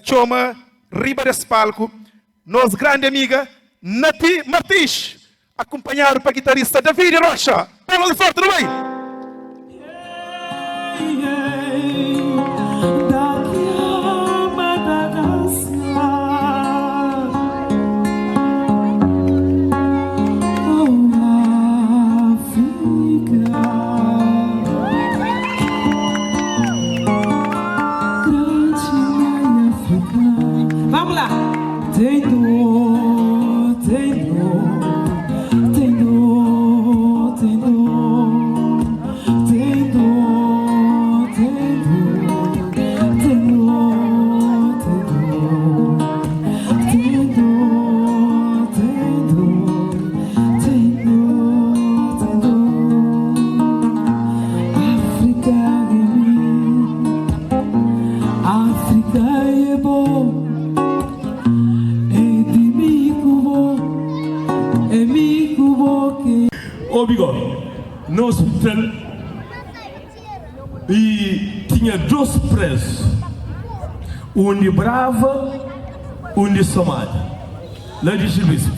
Choma, riba desse palco, nossa grande amiga Nati Martins, acompanhado pelo guitarrista David Rocha. Palmas de forte, não vai? Vamos lá. Tem dor, tem dor, tem dor, tem dor, tem dor, tem dor, tem dor, tem dor, tem dor, tem dor, tem dor, tem dor. África é minha, África é bom. Ô Bigode, no hospital e tinha dois presos, um de Brava, um de Somália, lá de Chibispo.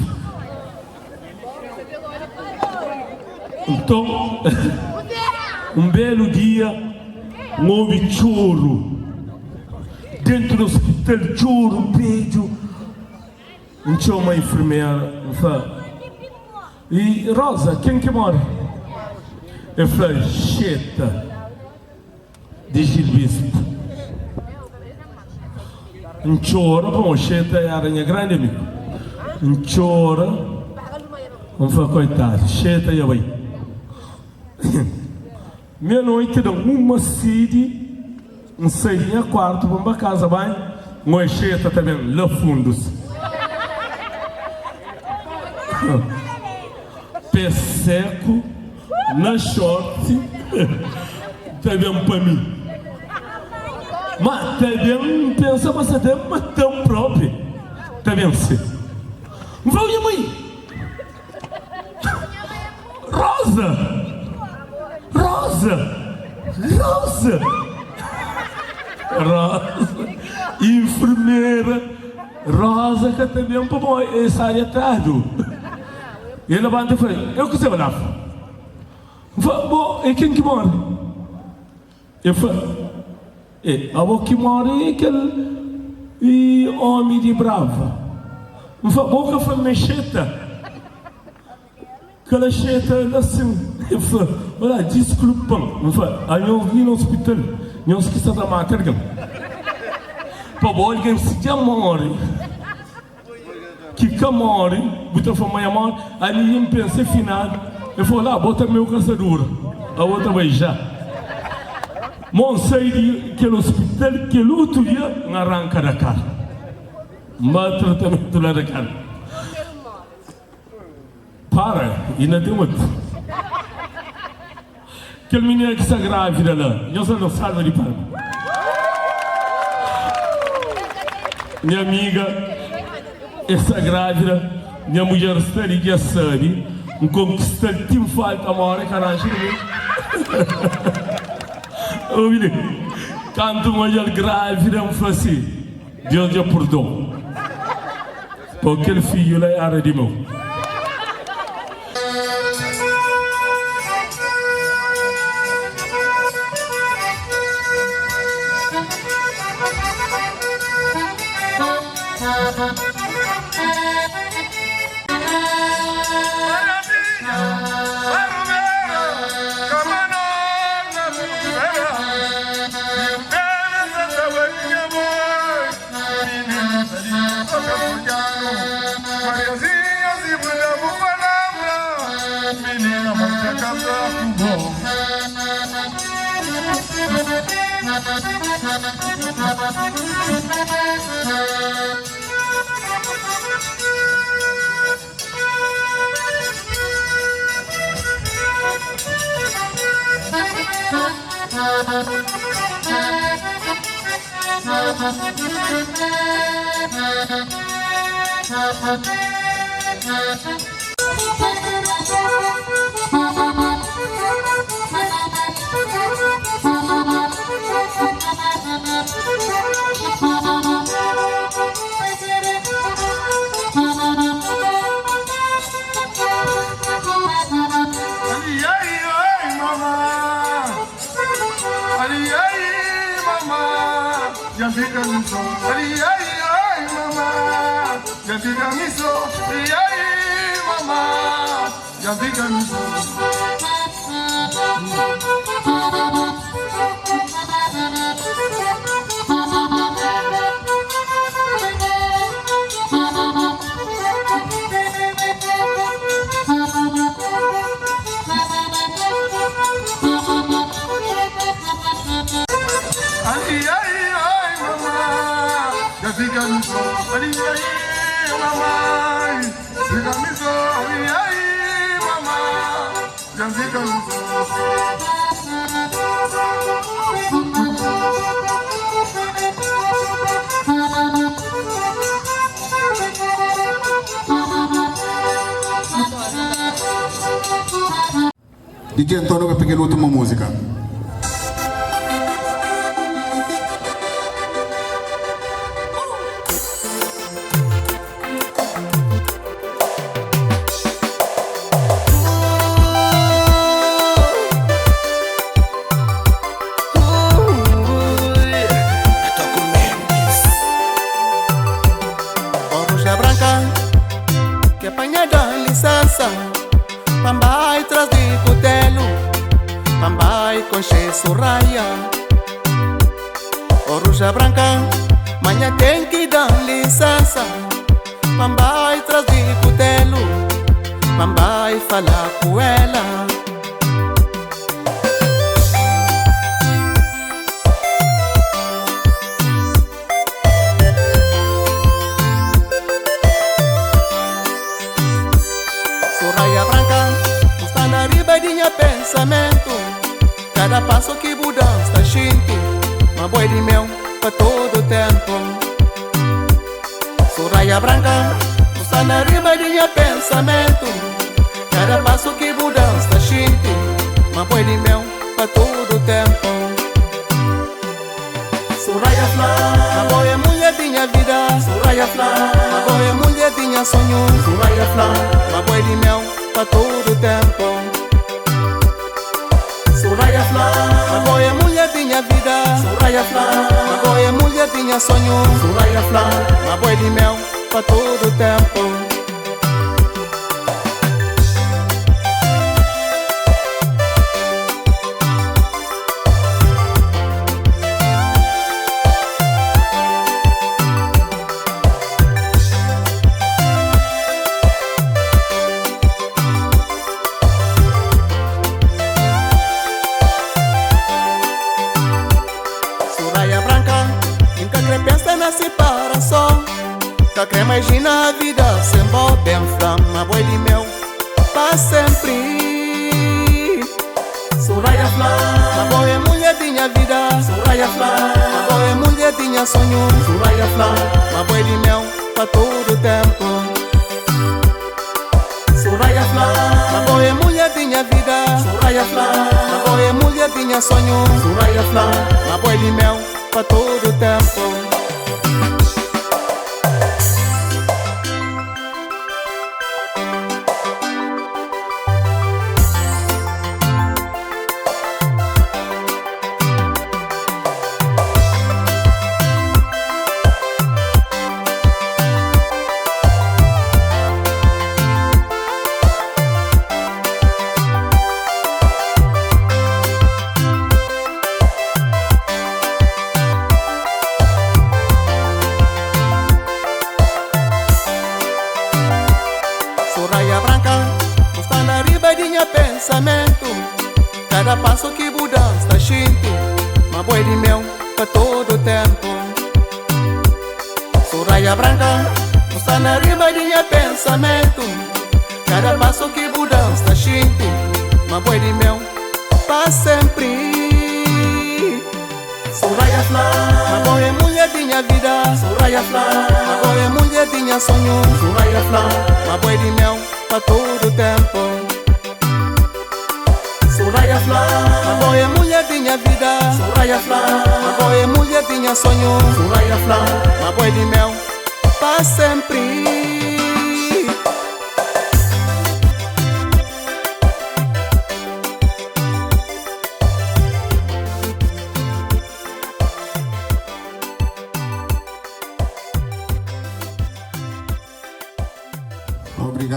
Então, um belo dia, houve choro dentro do hospital, choro, beijo. Então uma enfermeira fala: e Rosa, quem que mora? Eu falei: Cheta de Gilbispo. Um chora, bom, Cheta é aranha grande, amigo. Um chora, vamos falar, coitado, Cheta e aí. Meia-noite, uma sede, um saída quarto, vamos para casa, vai. Uma Cheta também, lá fundos. Pé seco, na short, também para mim. Mas também pensa, mas também tão próprio. Também se. Vão, minha mãe! Rosa! Rosa! Rosa! Rosa! Enfermeira! Rosa, que também para mim, essa área tarde. Ele levanta e fala: eu que sei olhar. Bom, e quem que mora? Eu falo: a boa que mora é aquele homem de Brava. Eu falo: boca foi mexeta. Aquela cheta assim. Eu falo: olha, desculpa. Eu falo: aí eu vim no hospital, eu esqueci da matéria. Para bom, alguém se mora. Que camore, bota a mãe amor, aí ninguém pensa final. Eu falo: lá, bota meu caçador, a outra vai já. Mon sai de aquele hospital que o outro dia arranca da cara. Mas tratamento lá da cara. Para, e não tem outro. Aquele menino que está grávida lá, eu só não salva de pano. Minha amiga, essa grávida, minha mulher está ali, já sabe, um conquistar tem falta uma hora que arranja o menino. Quando uma mulher grávida, eu falo assim: Deus já perdoa. Porque aquele filho lá é área de mão. Jantica miso, ai ai ai mama. Jantica miso, ai ai mama. Jantica miso. Ai ai ai mama, Jantica miso, ai ai mama. Jantica miso, ai ai mama. Jantica miso. DJ Antônio vai pegar a última música. Oruja branca que apanha da licença, pambai traz de cutelo, pambai com cheio raia. Oruja branca, manhã tem que dar licença, pambai traz de cutelo, pambai fala com ela. Soraya branca, está na riba de minha pensamento. Cada passo que Buda está xinte, uma boi de mel para todo o tempo. Soraya branca, está na riba de minha pensamento. Cada passo que Buda está xinte, uma boi de mel para todo o tempo. Soraya flor, a boia mulher tinha vida. Soraya flor, a boia mulher tinha sonho. Soraya flor, uma boi de mel para todo o tempo. Soraya flor, a boia mulher tinha vida. Soraya flor, a boia mulher tinha sonho. Soraya flor, uma boi de mel para todo o tempo. Soraya branca, nunca crê pensa na separação. Nunca crê imagina a vida sem bom bem flama, boi de mel para sempre. Soraya flor, a boia mulher tinha vida. Soraya flor, a boia mulher tinha sonho. Soraya flor, uma boi de mel para todo o tempo. Soraya flor, a boia mulher tinha vida. Soraya flor, a boia mulher tinha sonho. Soraya flor, uma boi de mel para todo o tempo. Soraya branca, está na riba de minha pensamento. Cada passo que Buda está xinte, uma boi de mel para todo o tempo. Soraya branca, está na riba de minha pensamento. Cada passo que Buda está xinte, uma boi de mel para sempre. Soraya flor, a boia mulher tinha vida. Soraya flor, a boia mulher tinha sonho. Soraya flor, uma boi de mel para todo o tempo. Soraya flor, a boia mulher tinha vida. Soraya flor, a boia mulher tinha sonho. Soraya flor, uma boi de mel para sempre.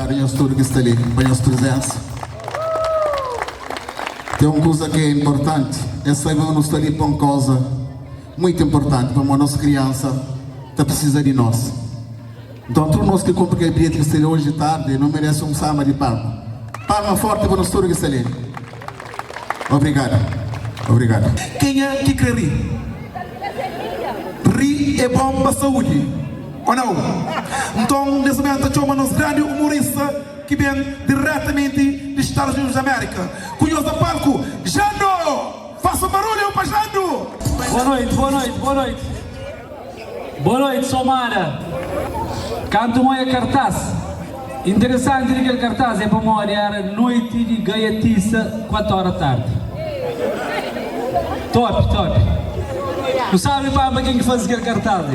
obrigado a todos que estão ali, pela nossa presença. Tem uma coisa que é importante, é saber que nós estamos ali para uma coisa muito importante, para uma nossa criança que precisa de nós. Então, todos nós que compramos aquele bilhete que está ali hoje de tarde, não merece um salva de palma. Palma forte para nós todos que estão ali. Obrigado. Obrigado. Quem é que quer rir? Rir é bom para a saúde, ou não? Então, nesse momento, chamamos nosso grande humorista que vem diretamente dos Estados Unidos da América. Cunhoso do palco, Jando! Faça barulho para Jando! Boa noite, boa noite, boa noite. Boa noite, Somara. Canto moia cartaz. Interessante que aquele cartaz é para uma era noite de gaiatiça, 4 horas da tarde. Top, top. Não sabe para quem que faz aquele cartaz?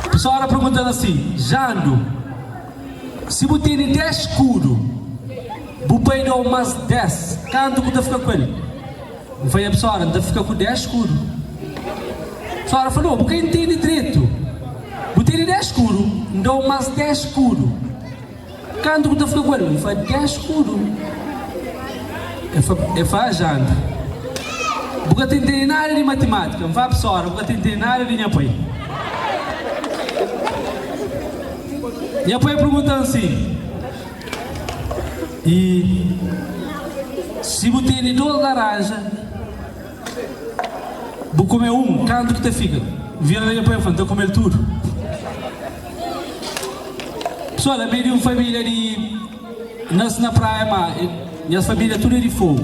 A pessoa perguntando assim, Jando, se você tem 10 escuro, você dá umas 10, quanto você fica com ele? Não foi a pessoa, não fica com 10 escuro. A pessoa falou, porque entende direito. Você tem 10 escuro, dá umas 10 escuro. Quanto você fica com ele? Não foi 10 escuro. É fajando. Porque tem entende nada de matemática, não vai a pessoa, porque tem entende nada de apoio. E apoio perguntando assim, e se você tem 2 laranjas, vou comer um, quanto que te fica? Vira daí apoio falando, estou a comer tudo. Pessoal, a meio de uma família de... Nasce na praia, minha família tudo é de fogo.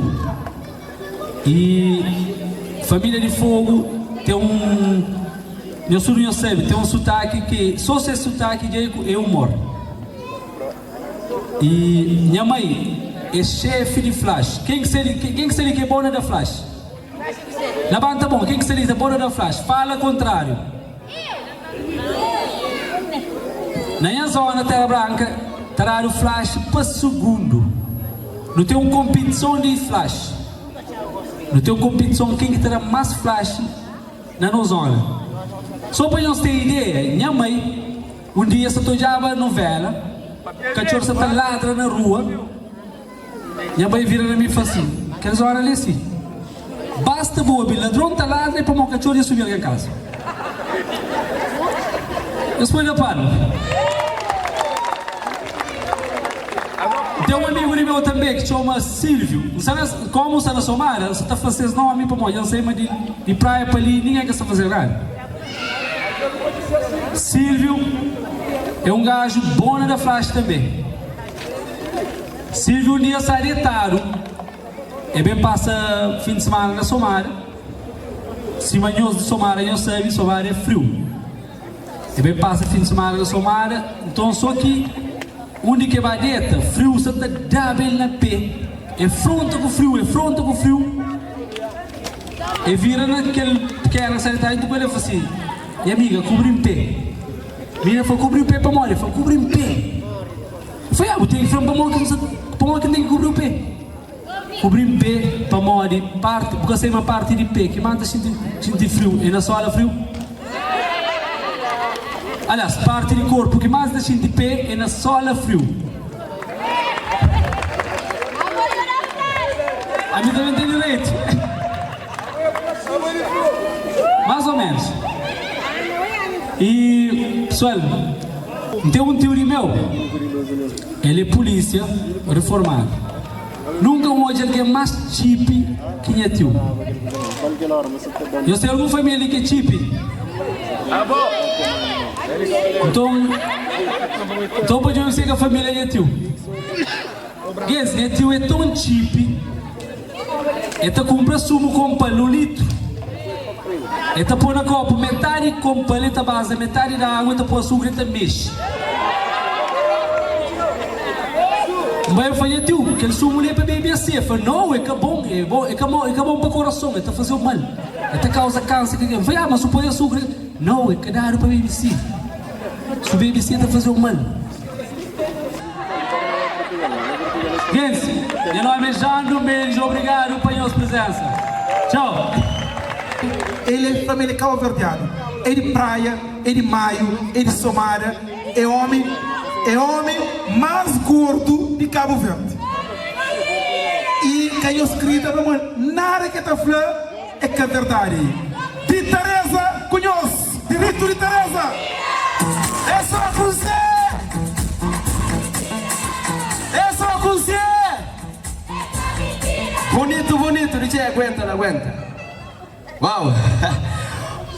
E família de fogo tem um... Meu sobrinho sabe, tem um sotaque que... Só se é sotaque de eu moro. E minha mãe é chefe de flash. Quem que seria que é bona da flash? Levanta a mão, quem que seria a bona da flash? Fala o contrário. Na minha zona, Terra Branca, terá o flash para segundo. Não tem uma competição de flash. Não tem uma competição quem que terá mais flash na nossa zona. Só para nós terem ideia, minha mãe, um dia se tojava novela, cachorro se ladra na rua, minha mãe vira na mim e fala assim, quer zona ali assim? Basta bobe, ladrão está ladra e para o cachorro ia subir aqui em casa. Depois da pano. Tem um amigo meu também que se chama Silvio. Como está na Somara? Você está fazendo não a mim para mim. Eu sei, mas de praia para ali ninguém quer fazer nada. Silvio é um gajo bom da flash também. Silvio um dia sai de Taro. É bem passa fim de semana na Somara. Se manhãs de Somara eu sei, Somara é frio. É bem passa fim de semana na Somara. Então só que onde que vai dentro, frio, você está dável na pé. É fronta com frio, é fronta com frio. E vira naquele pequeno sanitário, então ele fala assim, e amiga, cobre em pé. Menina falou, cobre em pé para morrer. Ele falou, cobre em pé. Eu falei, eu tenho que falar para morrer que tem que cobrir o pé. Cobrir em pé para morrer, parte, porque você é uma parte de pé, que manda sentir frio, e na sola frio. Aliás, parte do corpo que mais deixa de pé é na sola frio. A mim também tem direito. Mais ou menos. E, pessoal, tem um tio meu. Ele é polícia reformado. Nunca hoje alguém é mais chip que é tio. Eu sei alguma família que é chip. Então podemos dizer que a família é tio. Guess, né? Tio é tão cheap. Ele compra sumo com pano litro. Ele põe na copa metade com paleta base, metade da água, ele põe açúcar e mexe. Mas eu falei, tio, aquele sumo ali é para beber assim. Eu falei, não, é que é bom, é bom para o coração, ele está fazendo mal. Ele causa câncer. Eu falei, mas se põe açúcar, não, é que dá para beber assim. Se o BBC está fazendo mal. Gente, meu nome é Jando Mendes, obrigado pela nossa presença. Tchau. Ele é família cabo-verdiano. É de praia, é de maio, é de Somara, é homem é o homem mais gordo de Cabo Verde. E quem eu escrita, nada que está falando é que é verdade. De Teresa, conhece? Direito de Teresa. É só você. É só você. Bonito, bonito, DJ, aguenta, não aguenta. Uau!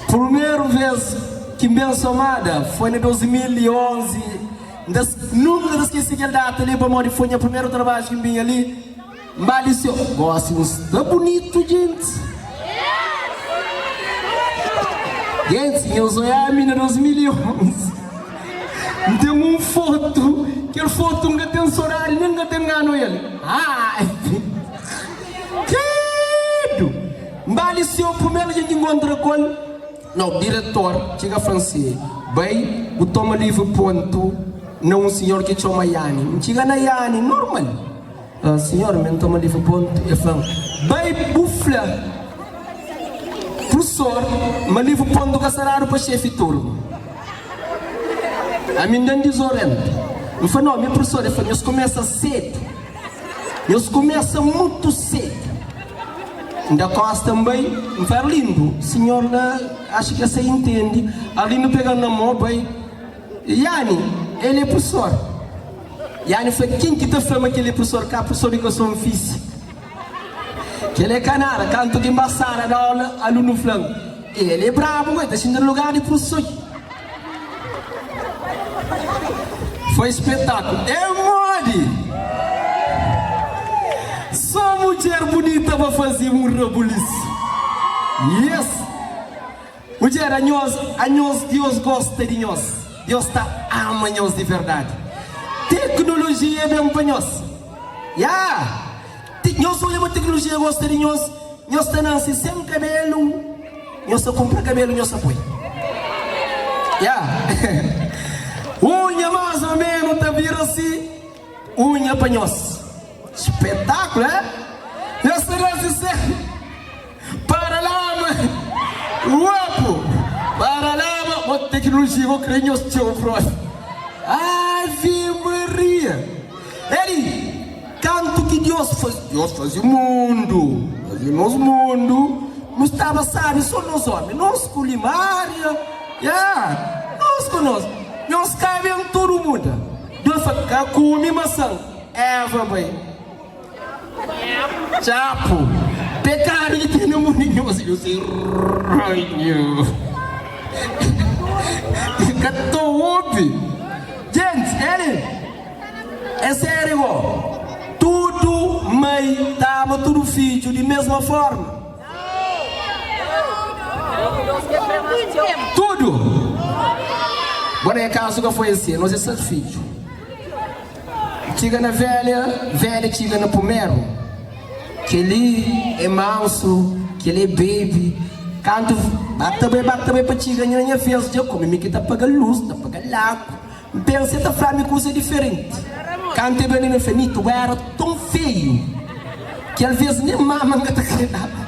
Primeira vez que me chamada foi em 2011. Nunca esqueci aquela data ali para morrer. Foi o primeiro trabalho que vim ali. Malício. Gosto, está bonito, gente. Gente, eu sou a mina 2011. Tem uma foto. Aquela foto nunca tem horário, nunca tem engano ele. Malício, primeiro a gente encontra com o diretor, chega francês. Bem, o toma livre ponto. Não um senhor que chama Yanni. Chega na Yanni, normal. Senhor, me toma livre ponto. Eu falo, bem, bufla. Professor, me livre ponto que será para chefe turno. A mim não desorienta. Eu falo, não, meu professor, eu falo, nós começa cedo. Nós começa muito cedo. Da costa também, foi lindo. Senhor, acho que você entende. Ali no pegando na mão, bem. Yanni, ele é professor. Yanni foi quem que te falou que ele é professor? Que é professor de educação física. Que ele é canara, canto de embaçada da aula, aluno flanco. Ele é bravo, está sendo lugar de professor. Foi espetáculo. É mole! Só mulher bonita para fazer um rebuliço. Yes! Mulher, a nós, Deus gosta de nós. Deus ama nós de verdade. Tecnologia é bem para nós. Nós olhamos a tecnologia, gosta de nós. Nós estamos sem cabelo. Nós só compra cabelo, nós apoia. Unha mais ou menos, tá vira assim. Unha para nós. Espetáculo, é? Eu será sincero. Para lá, mãe. Uapo. Para lá, mãe. Uma tecnologia, vou crer nos teu próximo. Ave Maria. Ele, canto que Deus faz o mundo. Fazemos o mundo. Não estava, sabe, só nós homens. Nós culinária. Nós conosco. Nós cabemos todo mundo. Deus fala, come maçã. Eva, bem. Chapo, pecado de ter no mundo, eu sei, ranho. Catou ouve. Gente, ele é sério, tudo mãe dava tudo filho de mesma forma. Tudo. Agora é caso que foi assim, nós é sete filhos. Chega na velha chega na primeiro. Que ele é manso, que ele é baby. Canto, bata bem para te ganhar minha vez. Eu como me que tá pagando luz, tá pagando lago. Pensa que tá falando coisa diferente. Canto é bem no finito, eu era tão feio que às vezes nem mamãe tá querendo.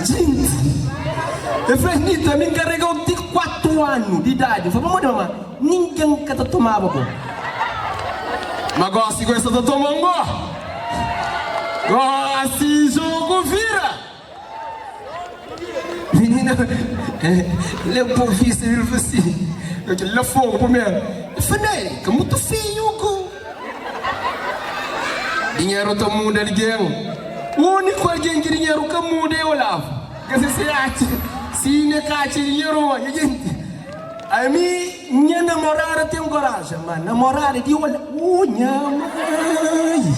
Gente, eu falei, Nito, me encarregou de 4 anos de idade. Eu falei, mamãe, ninguém que tá tomando, pô. Mas gosto de essa da tomando. Gosto de jogo vira. Menina, ele é um povista, ele falou assim, ele é fogo primeiro. Eu falei, que é muito feio, dinheiro tá mundo alguém. O único alguém que dinheiro que muda é o Olavo. Que se acha, se não cacha dinheiro, gente. A minha namorada tem coragem, mas namorada de olha, minha mãe.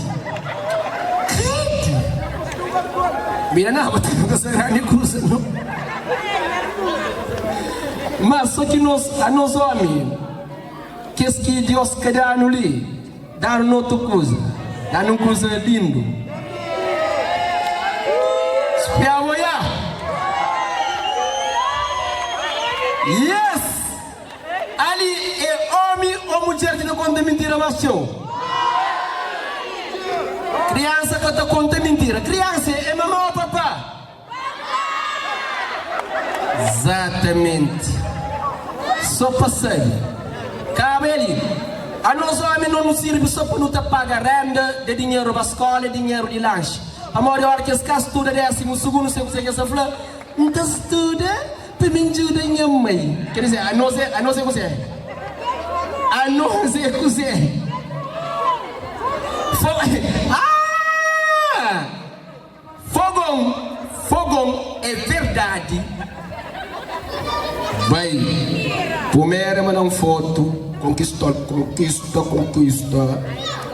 Mira não, mas tem que ser grande coisa, não. Mas só que a nós homens, que Deus quer dar ali, dar outra coisa, dar uma coisa lindo. Yes! Ali é homem ou mulher que não conta mentira, mas show. Criança que não conta mentira. Criança é mamãe ou papá? Exatamente. só passei. Cabe ali. A nós homens não nos serve só para não pagar renda, de dinheiro para a escola, dinheiro de lanche. A maior que esse caso estuda 12º, se você quer falar, não estuda, para me ajudar a minha mãe. Quer dizer, a nós é você. A nós é você. Fogão é verdade. Vai, primeiro mandar uma foto, conquista.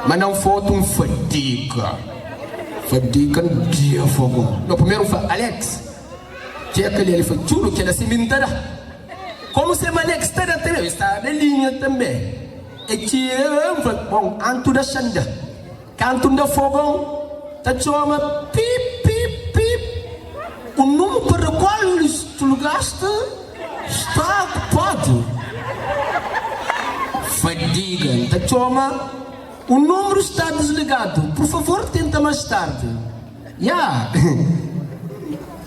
Mas não foto um fadiga um dia fogão. No primeiro foi Alex, que é aquele ele foi juro que era cimentada. Como se Alex está na tele, está na linha também. E que foi bom, anto da Xanda, canto da fogão, tá chama pip. O número para o qual tu gasta está ocupado. Fadiga, tá chama. O número está desligado. Por favor, tenta mais tarde.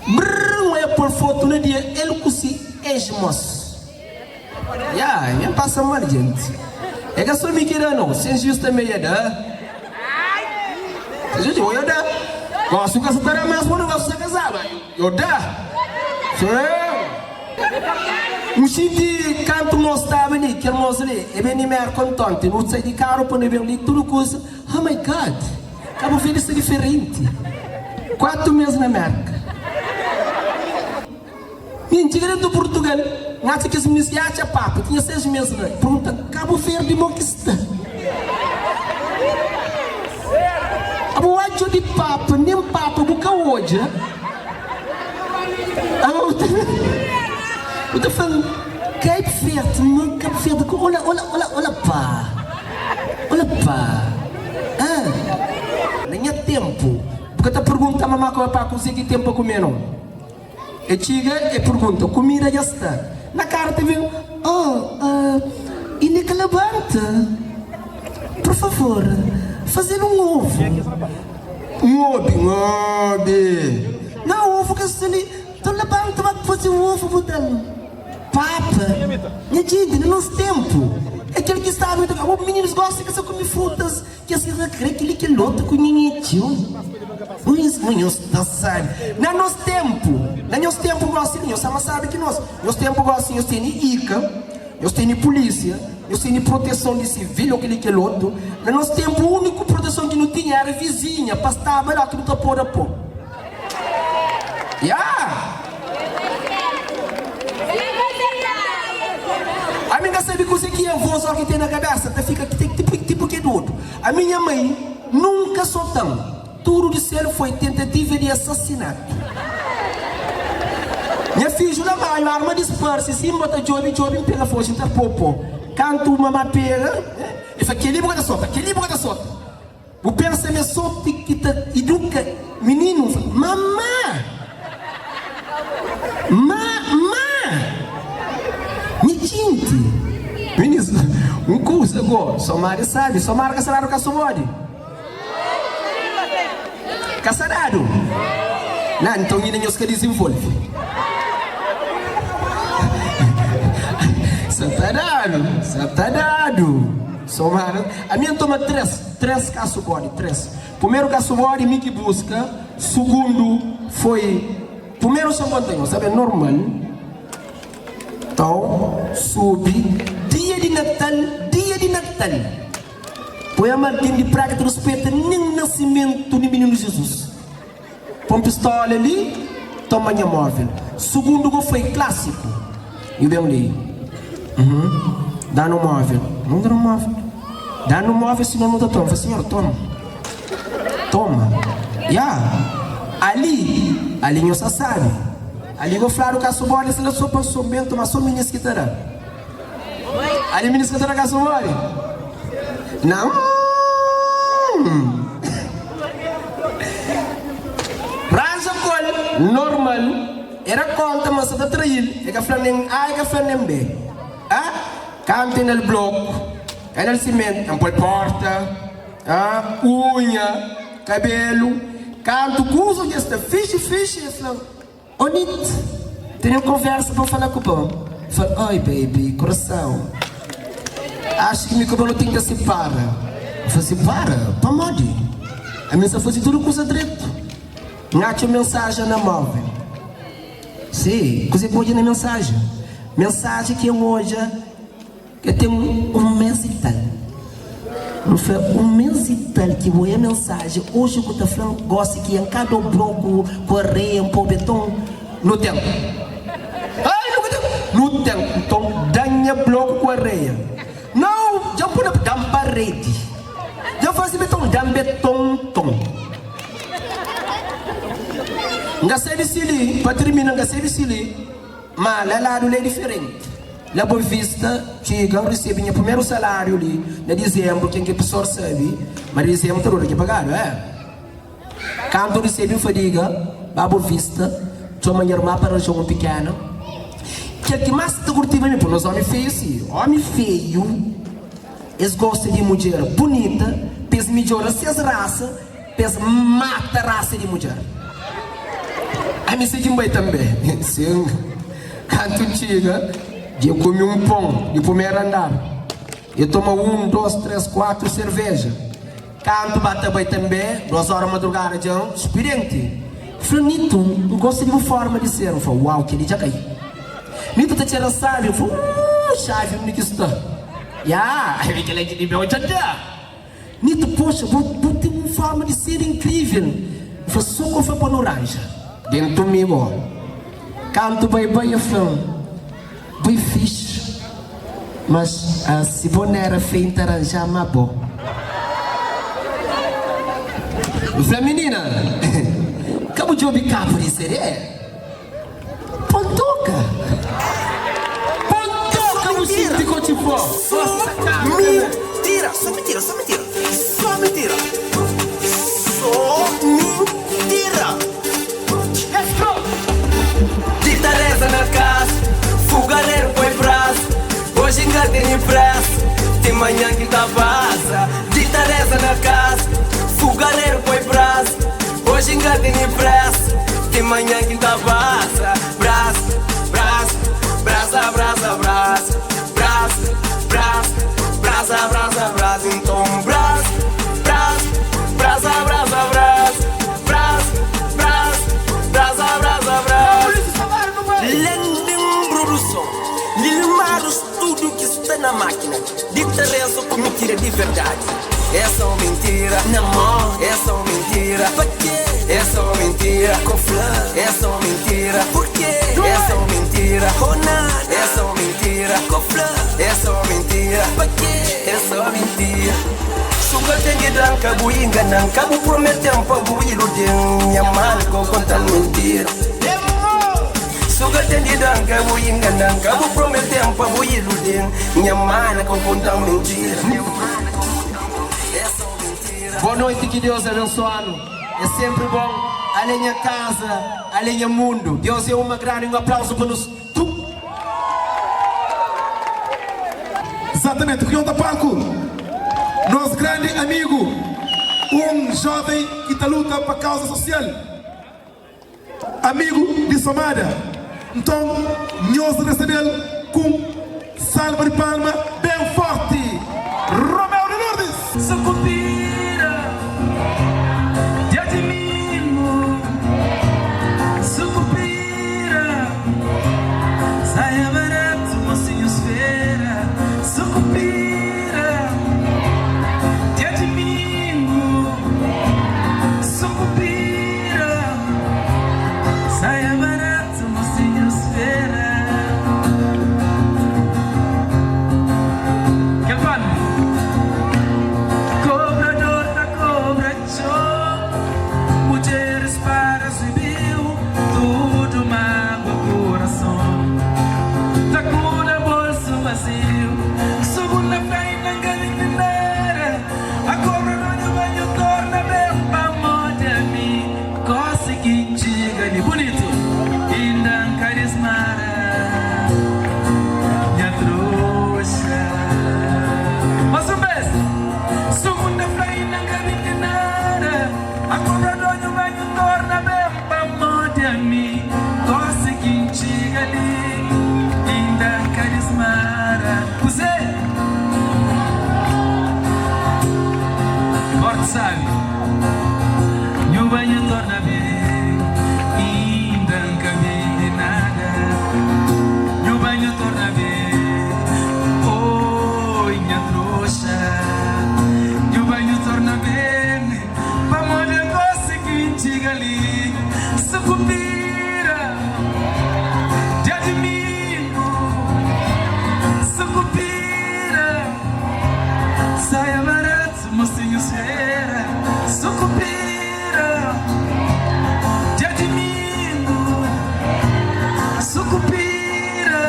Não é por foto no dia. Ele cosi esmos. Nem passa mal, gente. É que só me queira não. Sem justa meia da. Gente, eu dar. Gosto que você está mais bom, não gosto de casar. Eu dar. Sítio canto nós estava ali, que nós ali, e bem mer contente, não sei de carro para ver ali tudo coisa. Oh my God, Cabo Verde é diferente. 4 meses na América. Mentira do Portugal, acho que as minhas gatas a papa, tinha 6 meses lá. Pergunta, Cabo Verde é que está? A boa de papa, nem papa, boca hoje. Eu estou falando, Cape Verde, mano, Cape Verde, olha pá. Nem há tempo, porque está perguntando a mamãe para conseguir tempo para comer, não? E chega e pergunta, comida já está. Na cara te vem, e nem que levanta, por favor, fazer um ovo. Um ovo. Não, ovo que está ali, então levanta, vai fazer um ovo, botando. Papa, minha gente, no nosso tempo, é aquele que está muito. Os meninos gostam que só comem frutas, que assim, que luta com o ninhetinho. Não está sabe. No nosso tempo, gosta de nós, sabe que nós tempo gosta de nós tem ICA, nós tem polícia, nós tem proteção de civil, aquele que luta. No nosso tempo, a única proteção que não tinha era a vizinha, pastava lá que não está por a pôr. A minha sabe que você que é voz que tem na cabeça, fica tipo que do outro. A minha mãe nunca só tão. Tudo de ser foi tentativa de assassinato. Minha filha lá vai, a arma dispersa, se bota job pela força, tá popo. Canto uma mapega, e fala que livro da sorte. O pensamento sorte que tá educa menino, mamã. Meninos, um curso agora, Somari sabe, Somari caçarado com a Somari. Caçarado? Não, então ainda não se desenvolve. Satadado. Somari, a minha toma 3 caço-bode, 3. Primeiro caço-bode, me que busca. Segundo, foi. Primeiro são quantos, sabe, normal. Então, subi, dia de Natal. Põe a Martim de Praga, te respeita nem nascimento de menino Jesus. Põe pistola ali, toma minha móvel. Segundo gol foi clássico. E bem ali. Dá no móvel. Não dá no móvel. Dá no móvel, senão não dá toma. Fala, senhor, toma. Ali não se sabe. Ali vou falar o caço-bode, se não sou para o bento, mas sou ministro que terá. Ali ministro que terá caço-bode? Não. Raja col, normal, era conta, mas está traído. É que falando A, é que falando B. Canta no bloco, é no cimento, é porta, unha, cabelo. Canto, uso desta ficha, onde tem conversa para falar com o pão. Falei, oi baby, coração. Acho que me cobrou tem que se para. Eu falei assim, para onde? A mensagem fosse tudo coisa direito. Não tinha mensagem na móvel. Sim, coisa pode na mensagem. Mensagem que hoje que tem um mês e tal. Não foi um mês e tal que eu a mensagem. Hoje eu estou falando, gosto que em cada bloco, correia, um pouco betom, no tempo. No tempo, então, danha bloco correia. Não, já pode dar parede. Já faz betom, dar betom, tom. Não sei se ali, para terminar, não sei se ali, mas lá lado é diferente. Na Boa Vista, chega, recebe meu primeiro salário ali, na dezembro, quem que a pessoa recebe, mas dezembro todo que pagar, é? Quando recebe fadiga, na Boa Vista, toma minha irmã para jogar pequeno. Que mais te curtiva me por nós homem feio assim, homem feio, eles gostam de mulher bonita, pes melhora suas raças, pes mata raça de mulher. A mim se dimboi também, sim, quando chega, eu comi um pão de primeiro andar. Eu tomo 1, 2, 3, 4 cerveja. Canto bata bem também, 2 horas madrugada já, experiente. Falei, Nito, eu gosto de uma forma de ser. Eu falei, uau, que ele já caiu. Nito tá tirando sábio, eu falei, chave, onde que está? Já, eu vi que ele é de nível 80. Nito, poxa, vou ter uma forma de ser incrível. Eu falei, só que eu fui para laranja. Dentro de mim, ó. Canto bem, eu falei, bem fixe, mas se você não era feita, arranjar uma boa. Eu falei, menina, acabo de obrigar por isso, é? Pontoca! Pontoca, você te continuou! Mentira! Só mentira! Só mentira! Só mentira! Só mentira! Let's go! Dita reza na casa. Fogareiro põe braço, hoje ainda tem prazo, tem manhã que tá vaza. Dita reza na casa, fogareiro põe braço, hoje ainda tem prazo, tem manhã que tá vaza. Braço, braço, brasa, brasa, braço, braço, braço, brasa, brasa, brasa. Então braço, braço, brasa, brasa, braço, braço, braço, brasa, brasa, braço. Lilmaros tudo que está na máquina. Dita reza com mentira de verdade. É só mentira, namor. É só mentira, pra quê? É só mentira, com flor. É só mentira, por quê? É só mentira, com nada. É só mentira, com flor. É só mentira, pra quê? É só mentira. Suga tem que dar cabo enganando, cabo prometendo pra boi iludir. Minha mãe contando mentira. Suga tendidan kabu enganando, cabo prometendo pra boi iludir. Minha mãe contando mentira. Boa noite, que Deus abençoe. É sempre bom. Além a casa, além o mundo. Deus é uma grande, um aplauso para nós. Exatamente, o que é um palco? Nosso grande amigo, um jovem que está luta para a causa social. Amigo de Somália. Então, nós recebemos com salva de palma bem forte. Romeu de Lourdes. Sucupira, te admiro. Sucupira, saia barato, mocinhos feira. Sucupira, te admiro. Sucupira, saia barato, mocinhos feira. sabe? Meu banho torna bem, ainda nunca bem de nada. Meu banho torna bem, oi minha trouxa. Meu banho torna bem, vamos ver conseguir diga ali. Sucupira, dia de domingo. Sucupira, saia barato, mocinho feira. Sucupira, dia de domingo. Sucupira,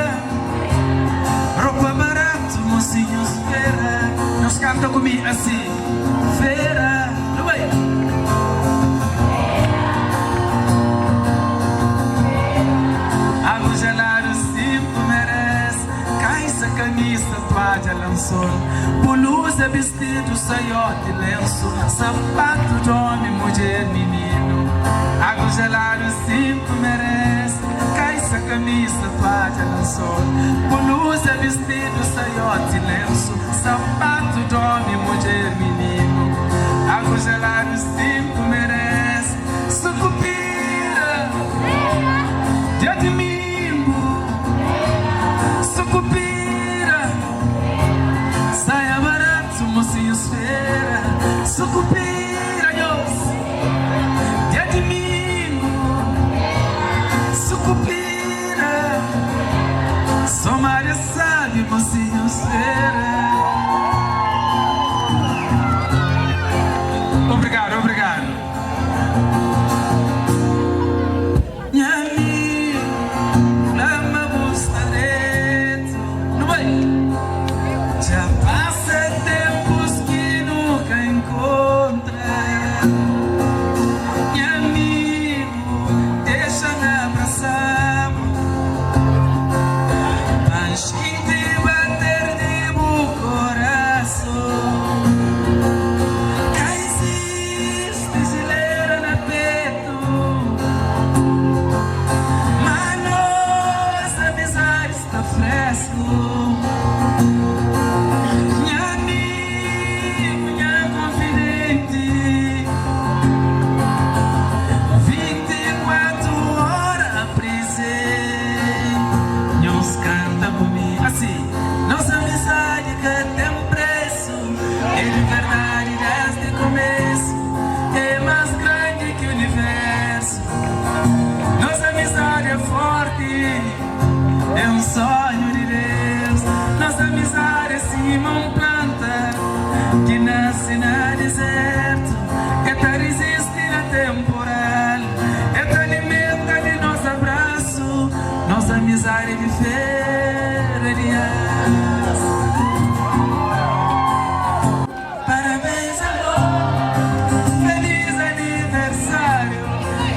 roupa barato, mocinho feira. Nós canta comigo assim, feira, não vai? Água gelada, cinto merece. Caixa, camisa, toalha, lençol. Blusa, vestido, saiote, lenço. Sapato de homem, mulher, menino. Água gelada, cinto merece. Caixa, camisa, toalha, lençol. Blusa, vestido, saiote, lenço. Sapato de homem, mulher, menino. Água gelada, cinto merece. Sucupira, dia de domingo. Sucupira, saia barato, mocinhos feira. Sucupira, dia de domingo. Sucupira, Somália sabe, mocinhos feira. Obrigado, obrigado. Já passa tempos que nunca encontra. Meu amigo, deixa-me abraçar. Pra gente bater de meu coração. Já existe geleira na peito, mas nossa amizade está fresco. Assim, nossa amizade que tem um preço, é de verdade desde o começo, é mais grande que o universo. Nossa amizade é forte, é um sonho de Deus. Nossa amizade é sim uma planta que nasce na deserto, que tá resiste na temporal, é que alimenta de nosso abraço. Nossa amizade é de fé. Parabéns, amor, feliz aniversário,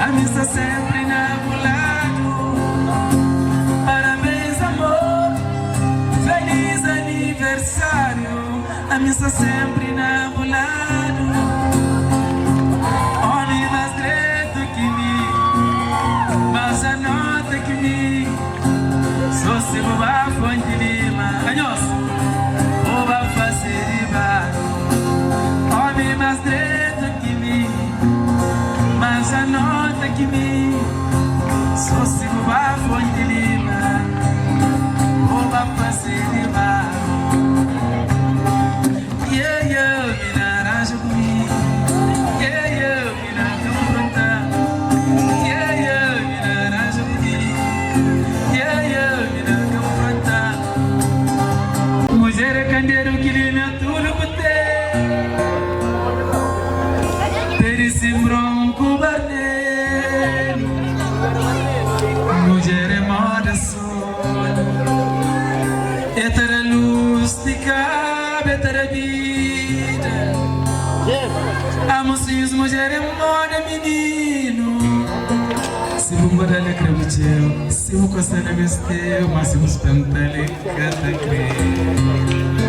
a missa sempre enamorado. Parabéns, amor, feliz aniversário, a missa sempre enamorado. Homem mais grande que mim, mas a nota que mim. Sou se boba fonte lima, canhos, boba fazer riba. Homem mais direito que mim, mas a nota que mim. Sou se boba fonte lima, boba fazer riba. Yeah, yeah, me naranja comigo. Yeah, yeah, me naranja pronta. Yeah, yeah, me naranja comigo. Yeah, yeah, me naranja pronta. Mulher é candeiro que lhe me aturo com esse bronco barneiro. Mulher é moda só, etera lústica, etera vida. A mocinhos, mulher é moda, menino. Se vou morar na cremuteu, se vou coçar na besteu, mas se vou espantar, canta creme.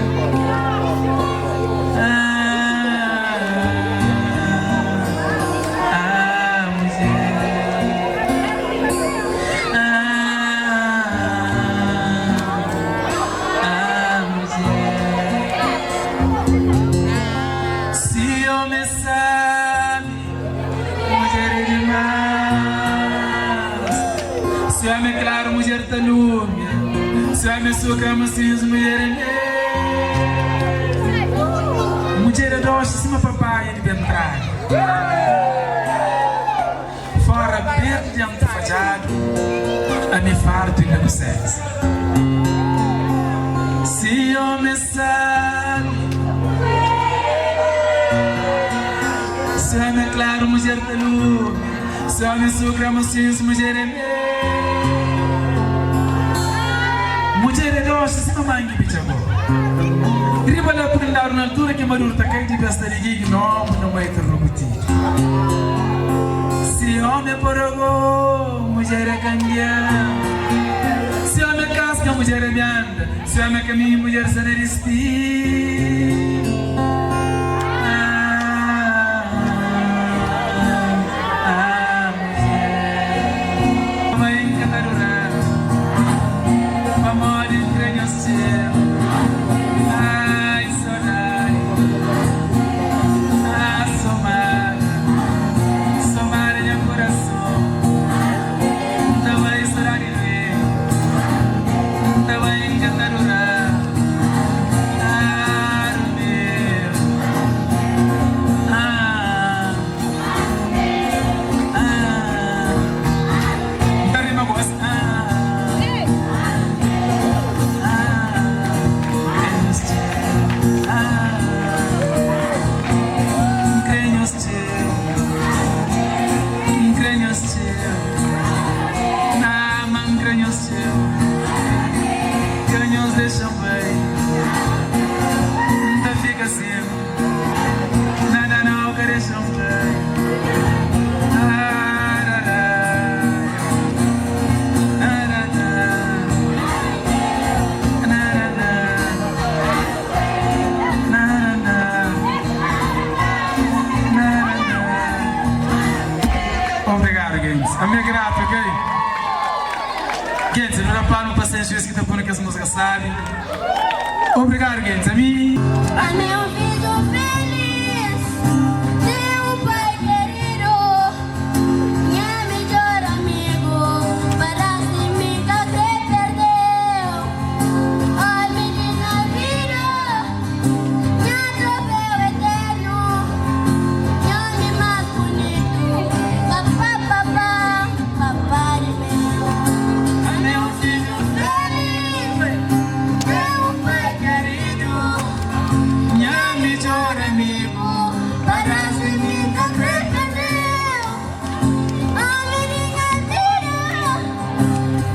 Se eu me sabe, mulher é demais. Se homem é claro, mulher tá lume. Se homem suca, cinza, mulher é meio. Mulher é doce, cima papaya de entrar. Fora perto de antefajado, a me farto e não sexo. Se homem sabe, se homem é claro, mulher tá lume. Se homem sucra, cinza, mulher é meio. Mulher é doce, cima mangue bichabo. Riba la por andar na altura que maduro tá cai de besta ligi não vai ter robuti. Se homem porogo, mulher é candia. Se homem casca, mulher é mianda. Se homem caminho, mulher se neristi. Mulher. Mãe catarura, amor estranho seu. A minha grata, ok? Gente, não dá para não passar que está por aqui essa música, sabe? Obrigado, gente. A mim. A meu filho feliz, seu pai querido, minha melhor amigo, para se me que perdeu. Ai, menina vida, minha troféu eterno, minha homem mais bonito, papá, papá, papá de meu. A meu filho feliz, seu pai querido, minha melhor amigo, Para se me que perdeu. Ai, menina vida,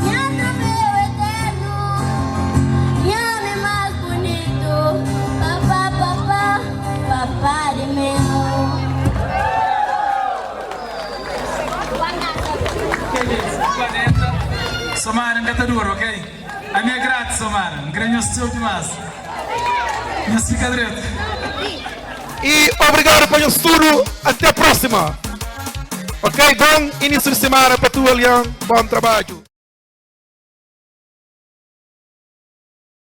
minha troféu eterno, minha homem mais bonito, papá, papá, papá de meu. planeta. Somara, ainda está duro, ok? A minha grata, Somara. Grande seu demais. Minha fica direito. E obrigado pelo estudo. Até a próxima. Ok? Bom início de semana para tu, Alian. Bom trabalho.